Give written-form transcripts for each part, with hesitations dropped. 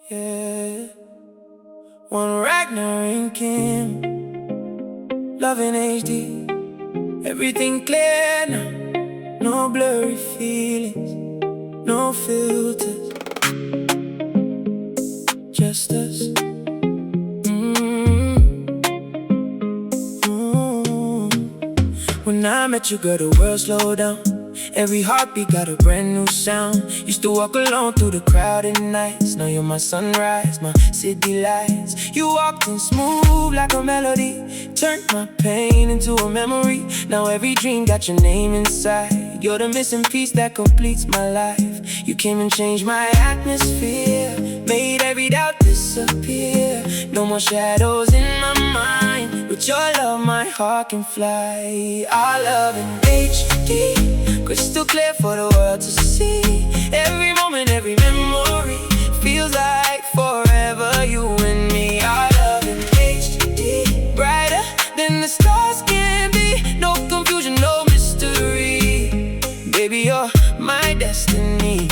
Yeah. 1Ragnar and Kim, love in HD, everything clear now. No blurry feelings, no filters, just us. When I met you, girl, the world slowed down. Every heartbeat got a brand new sound. Used to walk alone through the crowded nights. Now you're my sunrise, my city lights. You walked in smooth like a melody, turned my pain into a memory. Now every dream got your name inside. You're the missing piece that completes my life. You came and changed my atmosphere, made every doubt disappear. No more shadows in my mind. With your love my heart can fly. Our love in HD, crystal clear for the world to see. Every moment, every memory feels like forever, you and me. Our love in HD, brighter than the stars can be. No confusion, no mystery. Baby, you're my destiny.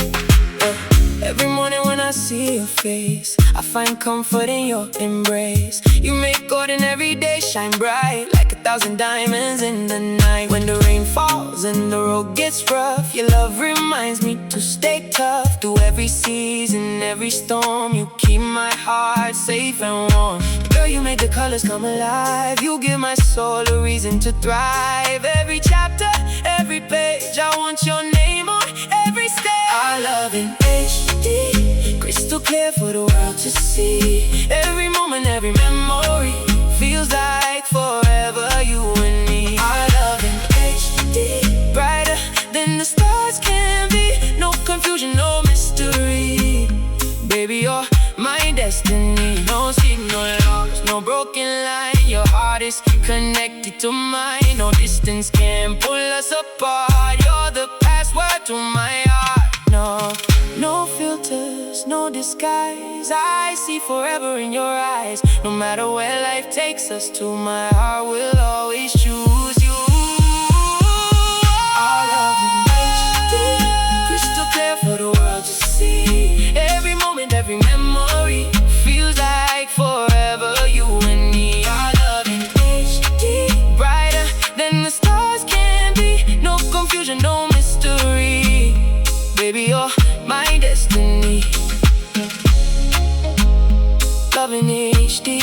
Every morning when I see your face, I find comfort in your embrace. You make ordinary day shine bright, like 1,000 diamonds in the night. When the rain falls and the road gets rough, your love reminds me to stay tough. Through every season, every storm, you keep my heart safe and warm. Girl, you make the colors come alive. You give my soul a reason to thrive. Every chapter, every page, I want your name on every stage. Our love in HD, crystal clear for the world to see. Every moment, every memory feels like forever, you and me. Our love in HD, brighter than the stars can be. No confusion, no mystery. Baby, you're my destiny. No signal lost, no broken line. Your heart is connected to mine. No distance can pull us apart. You're the password to my heart. No filters, no disguise. I see forever in your eyes. No matter where life takes us to, my heart will always choose you. Our love in HD, crystal clear for the world to see. Every moment, every memory feels like forever, you and me. Our love in HD, brighter than the stars can be. No confusion, no mystery. Baby, you're my destiny. Love in HD.